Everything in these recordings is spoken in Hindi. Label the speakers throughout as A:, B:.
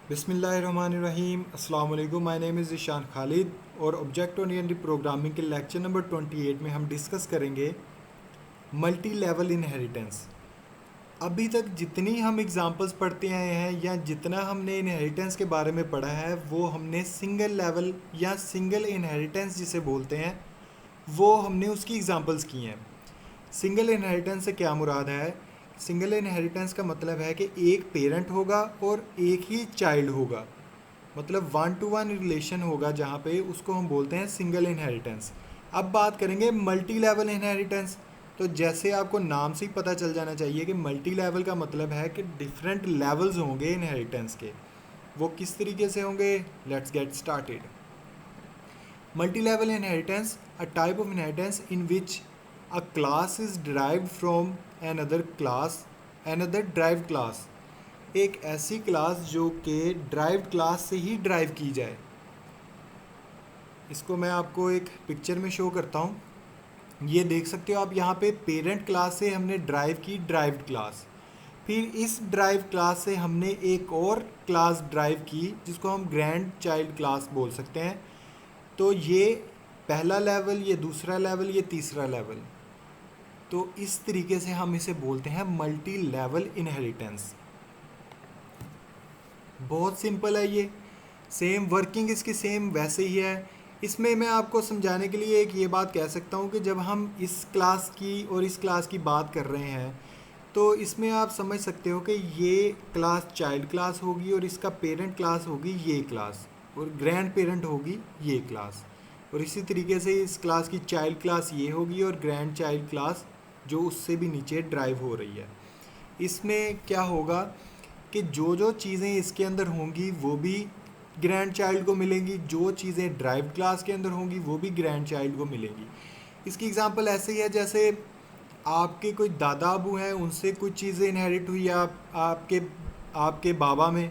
A: बिस्मिल्लाहिर्रहमानिर्रहीम। अस्सलाम वालेकुम। My name is Ishaan Khalid और ऑब्जेक्ट ओरिएंटेड प्रोग्रामिंग के लेक्चर नंबर 28 में हम डिस्कस करेंगे मल्टी लेवल इनहेरिटेंस। अभी तक जितनी हम एग्जांपल्स पढ़ते आए हैं या जितना हमने इनहेरिटेंस के बारे में पढ़ा है वो हमने सिंगल लेवल या सिंगल इनहेरिटेंस जिसे बोलते हैं वो हमने उसकी एग्जांपल्स की हैं। सिंगल इनहेरिटेंस से क्या मुराद है? सिंगल इनहेरिटेंस का मतलब है कि एक पेरेंट होगा और एक ही चाइल्ड होगा, मतलब वन टू वन रिलेशन होगा, जहाँ पे उसको हम बोलते हैं सिंगल इनहेरिटेंस। अब बात करेंगे मल्टी लेवल इनहेरिटेंस। तो जैसे आपको नाम से ही पता चल जाना चाहिए कि मल्टी लेवल का मतलब है कि डिफरेंट लेवल्स होंगे इनहेरिटेंस के। वो किस तरीके से होंगे? Let's get started. Multi level inheritance, a type of inheritance in which a class is derived from another class, another derived class। एक ऐसी क्लास जो कि ड्राइव्ड क्लास से ही ड्राइव की जाए। इसको मैं आपको एक पिक्चर में शो करता हूँ। ये देख सकते हो आप, यहाँ पे पेरेंट क्लास से हमने ड्राइव की ड्राइव्ड क्लास, फिर इस ड्राइव क्लास से हमने एक और क्लास ड्राइव की जिसको हम ग्रैंड चाइल्ड क्लास बोल सकते हैं। तो ये पहला लेवल, ये दूसरा लेवल, ये तीसरा लेवल। तो इस तरीके से हम इसे बोलते हैं मल्टी लेवल इनहेरिटेंस। बहुत सिंपल है ये, सेम वर्किंग इसकी सेम वैसे ही है। इसमें मैं आपको समझाने के लिए एक ये बात कह सकता हूँ कि जब हम इस क्लास की और इस क्लास की बात कर रहे हैं तो इसमें आप समझ सकते हो कि ये क्लास चाइल्ड क्लास होगी और इसका पेरेंट क्लास होगी ये क्लास, और ग्रैंड पेरेंट होगी ये क्लास। और इसी तरीके से इस क्लास की चाइल्ड क्लास ये होगी और ग्रैंड चाइल्ड क्लास जो उससे भी नीचे ड्राइव हो रही है। इसमें क्या होगा कि जो जो चीज़ें इसके अंदर होंगी वो भी ग्रैंड चाइल्ड को मिलेंगी, जो चीज़ें ड्राइव्ड क्लास के अंदर होंगी वो भी ग्रैंड चाइल्ड को मिलेंगी। इसकी एग्जांपल ऐसे ही है जैसे आपके कोई दादा अबू हैं, उनसे कुछ चीज़ें इनहेरिट हुई आपके आपके बाबा में,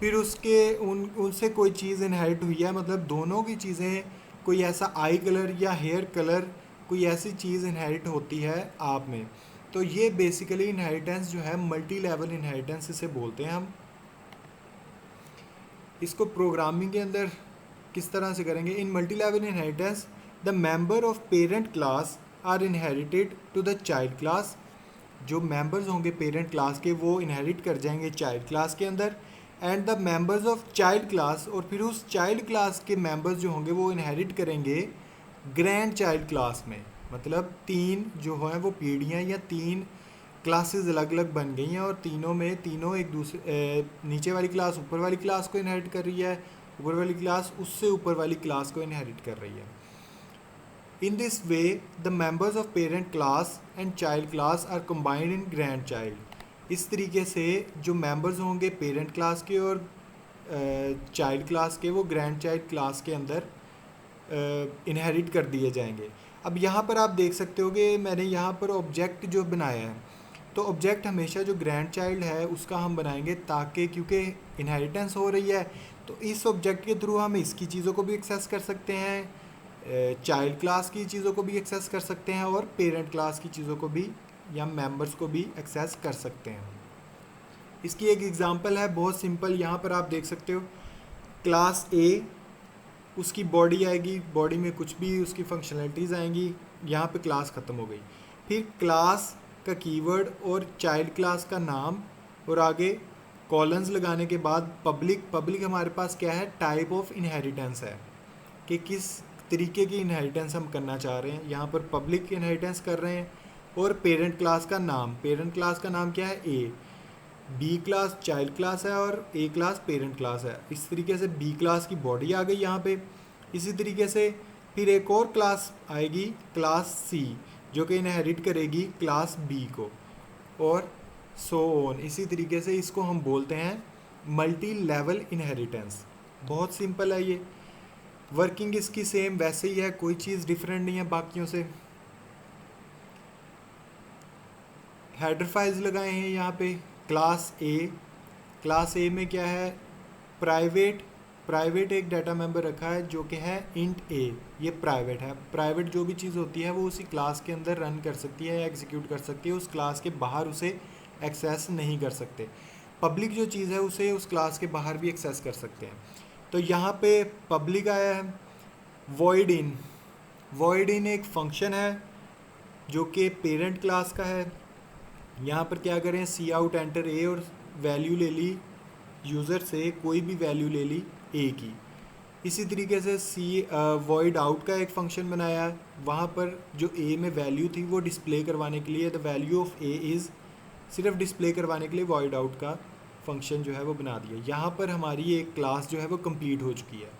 A: फिर उसके उनसे कोई चीज़ इनहेरिट हुई है, मतलब दोनों की चीज़ें, कोई ऐसा आई कलर या हेयर कलर, कोई ऐसी चीज़ इनहेरिट होती है आप में। तो ये बेसिकली इनहेरिटेंस जो है मल्टी लेवल इनहेरिटेंस इसे बोलते हैं हम। इसको प्रोग्रामिंग के अंदर किस तरह से करेंगे? In multi level inheritance the member of parent class are inherited to the child class. जो मेंबर्स होंगे पेरेंट क्लास के वो इनहेरिट कर जाएंगे चाइल्ड क्लास के अंदर। And the members of child class, और फिर उस चाइल्ड क्लास के मेंबर्स जो होंगे वो इनहेरिट करेंगे ग्रैंड चाइल्ड क्लास में। मतलब तीन जो हैं वो पीढ़ियाँ या तीन क्लासेस अलग अलग बन गई हैं और तीनों में तीनों एक दूसरे, नीचे वाली क्लास ऊपर वाली क्लास को इनहेरिट कर रही है, ऊपर वाली क्लास उससे ऊपर वाली क्लास को इनहेरिट कर रही है। In this way the members of parent class and child class are combined in grand child. इस तरीके से जो मेंबर्स होंगे पेरेंट क्लास के और चाइल्ड क्लास के वो ग्रैंड चाइल्ड क्लास के अंदर इनहेरिट कर दिए जाएंगे। अब यहाँ पर आप देख सकते हो कि मैंने यहाँ पर ऑब्जेक्ट जो बनाया है, तो ऑब्जेक्ट हमेशा जो ग्रैंड चाइल्ड है उसका हम बनाएंगे, ताकि क्योंकि इनहेरिटेंस हो रही है तो इस ऑब्जेक्ट के थ्रू हम इसकी चीज़ों को भी एक्सेस कर सकते हैं, चाइल्ड क्लास की चीज़ों को भी एक्सेस कर सकते हैं और पेरेंट क्लास की चीज़ों को भी या मेंबर्स को भी एक्सेस कर सकते हैं। इसकी एक एग्जांपल है बहुत सिंपल, यहाँ पर आप देख सकते हो क्लास ए, उसकी बॉडी आएगी, बॉडी में कुछ भी उसकी फंक्शनलिटीज़ आएंगी, यहाँ पे क्लास ख़त्म हो गई। फिर क्लास का कीवर्ड और चाइल्ड क्लास का नाम और आगे कॉलन्स लगाने के बाद पब्लिक। पब्लिक हमारे पास क्या है? टाइप ऑफ इनहेरिटेंस है कि किस तरीके की इनहेरिटेंस हम करना चाह रहे हैं। यहाँ पर पब्लिक इनहेरिटेंस कर रहे हैं। और पेरेंट क्लास का नाम, पेरेंट क्लास का नाम क्या है? ए। बी क्लास चाइल्ड क्लास है और ए क्लास पेरेंट क्लास है। इस तरीके से बी क्लास की बॉडी आ गई यहाँ पे। इसी तरीके से फिर एक और क्लास आएगी क्लास सी, जो कि इनहेरिट करेगी क्लास बी को, और सो ऑन। इसी तरीके से इसको हम बोलते हैं मल्टी लेवल इनहेरिटेंस। बहुत सिंपल है ये, वर्किंग इसकी सेम वैसे ही है, कोई चीज़ डिफरेंट नहीं है बाकियों से। हेडर फाइल्स लगाए हैं यहाँ पे क्लास ए। क्लास ए में क्या है? प्राइवेट एक डाटा मेंबर रखा है जो कि है इंट ए। ये प्राइवेट है। प्राइवेट जो भी चीज़ होती है वो उसी क्लास के अंदर रन कर सकती है या एग्जीक्यूट कर सकती है, उस क्लास के बाहर उसे एक्सेस नहीं कर सकते। पब्लिक जो चीज़ है उसे उस क्लास के बाहर भी एक्सेस कर सकते हैं। तो यहाँ पे पब्लिक आया है। वॉइड इन एक फंक्शन है जो कि पेरेंट क्लास का है। यहाँ पर क्या करें, सी आउट एंटर ए और वैल्यू ले ली यूज़र से, कोई भी वैल्यू ले ली ए की। इसी तरीके से वॉइड आउट का एक फंक्शन बनाया, वहाँ पर जो ए में वैल्यू थी वो डिस्प्ले करवाने के लिए the value of A is, सिर्फ डिस्प्ले करवाने के लिए वॉइड आउट का फंक्शन जो है वो बना दिया। यहाँ पर हमारी एक क्लास जो है वो कंप्लीट हो चुकी है।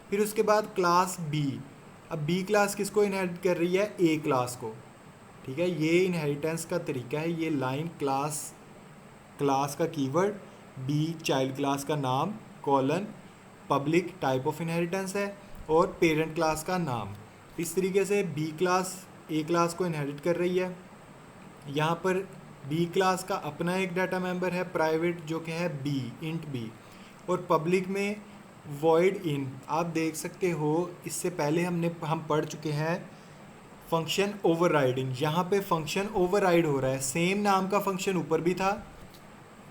A: फिर उसके बाद क्लास बी, अब बी क्लास किसको इनहेरिट कर रही है, ए क्लास को। ठीक है, ये इनहेरिटेंस का तरीका है। ये लाइन क्लास का कीवर्ड, बी चाइल्ड क्लास का नाम, colon public type of inheritance है और पेरेंट क्लास का नाम। इस तरीके से बी क्लास ए क्लास को इनहेरिट कर रही है। यहाँ पर बी क्लास का अपना एक डाटा मेंबर है प्राइवेट जो कि है बी, इंट बी, और पब्लिक में वॉइड इन। आप देख सकते हो इससे पहले हम पढ़ चुके हैं फंक्शन ओवरराइडिंग। यहाँ पे फंक्शन ओवरराइड हो रहा है, सेम नाम का फंक्शन ऊपर भी था।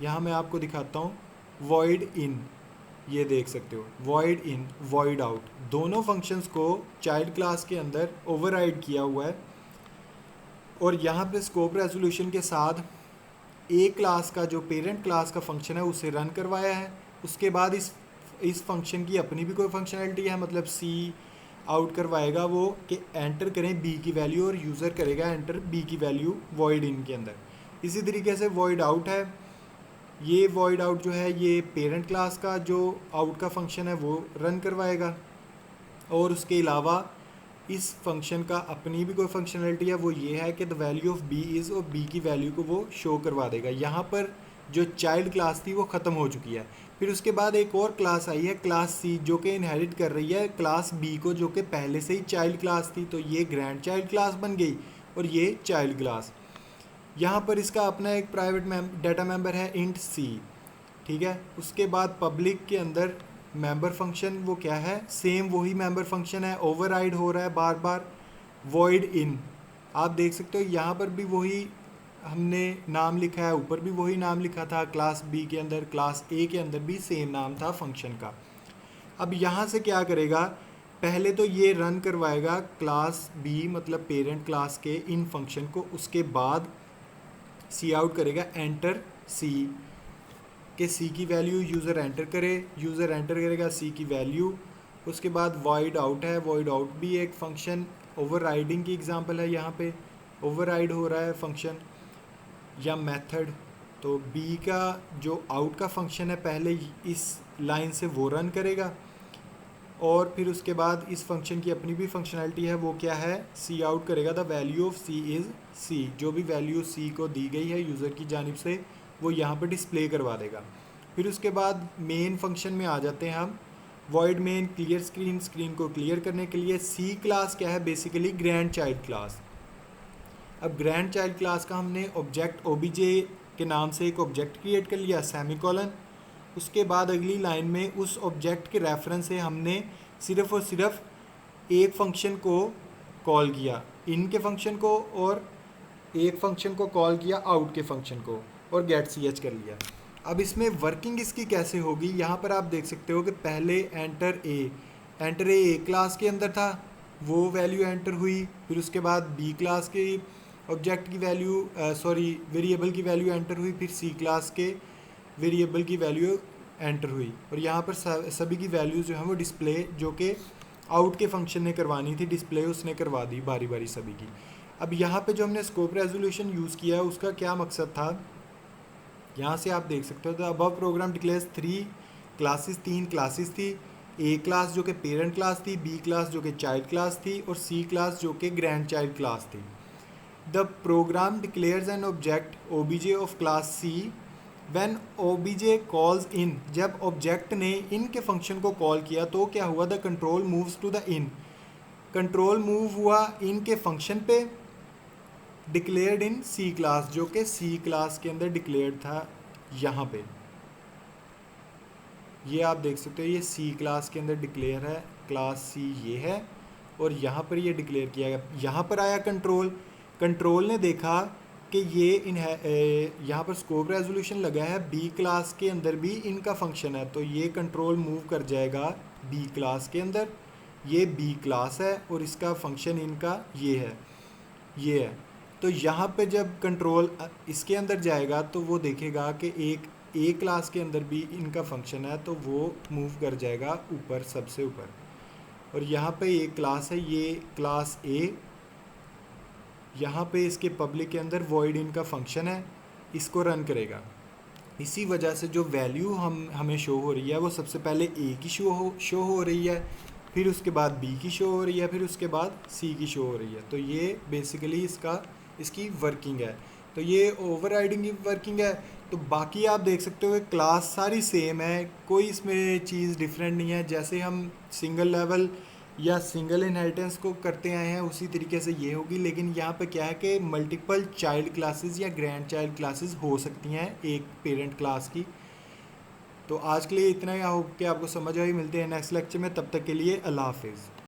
A: यहाँ मैं आपको दिखाता हूँ, वॉइड इन, ये देख सकते हो, वॉइड इन वॉइड आउट, दोनों फंक्शंस को चाइल्ड क्लास के अंदर ओवरराइड किया हुआ है। और यहाँ पे स्कोप रेजोल्यूशन के साथ ए क्लास का जो पेरेंट क्लास का फंक्शन है उसे रन करवाया है। उसके बाद इस फंक्शन की अपनी भी कोई फंक्शनैलिटी है, मतलब सी आउट करवाएगा वो कि एंटर करें बी की वैल्यू, और यूज़र करेगा एंटर बी की वैल्यू वॉइड इन के अंदर। इसी तरीके से वॉइड आउट है, ये वॉइड आउट जो है ये पेरेंट क्लास का जो आउट का फंक्शन है वो रन करवाएगा। और उसके अलावा इस फंक्शन का अपनी भी कोई फंक्शनैलिटी है, वो ये है कि the value of b is, और बी की वैल्यू को वो शो करवा देगा। यहाँ पर जो चाइल्ड क्लास थी वो ख़त्म हो चुकी है। फिर उसके बाद एक और क्लास आई है क्लास सी, जो कि इनहेरिट कर रही है क्लास बी को, जो कि पहले से ही चाइल्ड क्लास थी। तो ये ग्रैंड चाइल्ड क्लास बन गई और ये चाइल्ड क्लास। यहाँ पर इसका अपना एक प्राइवेट डाटा मेंबर है इंट सी। ठीक है, उसके बाद पब्लिक के अंदर मेंबर फंक्शन वो क्या है, सेम वही मेंबर फंक्शन है, ओवरराइड हो रहा है बार बार, वॉइड इन। आप देख सकते हो यहाँ पर भी वही हमने नाम लिखा है, ऊपर भी वही नाम लिखा था, क्लास बी के अंदर क्लास ए के अंदर भी सेम नाम था फंक्शन का। अब यहाँ से क्या करेगा, पहले तो ये रन करवाएगा क्लास बी मतलब पेरेंट क्लास के इन फंक्शन को। उसके बाद सी आउट करेगा एंटर सी, के सी की वैल्यू यूज़र एंटर करे, यूज़र एंटर करेगा सी की वैल्यू। उसके बाद वॉइड आउट है, वॉइड आउट भी एक फंक्शन ओवरराइडिंग की एग्जांपल है। यहाँ पे ओवरराइड हो रहा है फंक्शन या मेथड। तो बी का जो आउट का फंक्शन है पहले इस लाइन से वो रन करेगा, और फिर उसके बाद इस फंक्शन की अपनी भी फंक्शनैलिटी है, वो क्या है, सी आउट करेगा the value of c is c, जो भी वैल्यू सी को दी गई है यूज़र की जानिब से वो यहाँ पर डिस्प्ले करवा देगा। फिर उसके बाद मेन फंक्शन में आ जाते हैं हम, void main clear screen, screen को क्लियर करने के लिए। सी क्लास क्या है, बेसिकली ग्रैंड चाइल्ड क्लास। अब ग्रैंड चाइल्ड क्लास का हमने ऑब्जेक्ट ओबीजे के नाम से एक ऑब्जेक्ट क्रिएट कर लिया, सेमीकोलन। उसके बाद अगली लाइन में उस ऑब्जेक्ट के रेफरेंस से हमने सिर्फ और सिर्फ एक फंक्शन को कॉल किया, इन के फंक्शन को, और एक फंक्शन को कॉल किया आउट के फंक्शन को, और गेट सी एच कर लिया। अब इसमें वर्किंग इसकी कैसे होगी, यहाँ पर आप देख सकते हो कि पहले एंटर ए क्लास के अंदर था, वो वैल्यू एंटर हुई। फिर उसके बाद बी क्लास के ऑब्जेक्ट की वैल्यू वेरिएबल की वैल्यू एंटर हुई, फिर सी क्लास के वेरिएबल की वैल्यू एंटर हुई, और यहाँ पर सभी की वैल्यूज़ जो हैं वो डिस्प्ले, जो कि आउट के फंक्शन ने करवानी थी डिस्प्ले, उसने करवा दी बारी बारी सभी की। अब यहाँ पे जो हमने स्कोप रेजोल्यूशन यूज़ किया है उसका क्या मकसद था, यहाँ से आप देख सकते हो। तो अबव प्रोग्राम डिक्लेयर्स 3 क्लासेस थी, ए क्लास जो कि पेरेंट क्लास थी, बी क्लास जो कि चाइल्ड क्लास थी, और सी क्लास जो कि ग्रैंड चाइल्ड क्लास थी। The program declares an object obj of class c when obj calls in, जब ऑब्जेक्ट ने इन के फंक्शन को कॉल किया तो क्या हुआ, the control moves to the in, control move हुआ इन के फंक्शन पे, डिक्लेयर्ड इन सी क्लास, जो कि सी क्लास के अंदर डिक्लेयर्ड था। यहाँ पे ये आप देख सकते हो, ये सी क्लास के अंदर डिक्लेयर है, क्लास सी ये है, और यहाँ पर ये डिक्लेयर किया गया। यहाँ पर आया कंट्रोल ने देखा कि ये यहाँ पर स्कोप रेजोल्यूशन लगा है बी क्लास के अंदर भी इनका फंक्शन है, तो ये कंट्रोल मूव कर जाएगा बी क्लास के अंदर। ये बी क्लास है और इसका फंक्शन इनका ये है। तो यहाँ पे जब कंट्रोल इसके अंदर जाएगा तो वो देखेगा कि एक ए क्लास के अंदर भी इनका फंक्शन है, तो वो मूव कर जाएगा ऊपर, सबसे ऊपर। और यहाँ पे एक क्लास है, ये क्लास ए, यहाँ पे इसके पब्लिक के अंदर वॉइड इनका फंक्शन है, इसको रन करेगा। इसी वजह से जो वैल्यू हमें शो हो रही है वो सबसे पहले ए की शो हो रही है, फिर उसके बाद बी की शो हो रही है, फिर उसके बाद सी की शो हो रही है। तो ये बेसिकली इसकी वर्किंग है। तो ये ओवरराइडिंग की वर्किंग है। तो बाकी आप देख सकते हो क्लास सारी सेम है, कोई इसमें चीज़ डिफरेंट नहीं है। जैसे हम सिंगल लेवल या सिंगल इनहेरिटेंस को करते आए हैं उसी तरीके से ये होगी, लेकिन यहाँ पे क्या है कि मल्टीपल चाइल्ड क्लासेस या ग्रैंड चाइल्ड क्लासेस हो सकती हैं एक पेरेंट क्लास की। तो आज के लिए इतना ही, आई होप कि आपको समझ आई। मिलते हैं नेक्स्ट लेक्चर में, तब तक के लिए अल्लाह हाफिज़।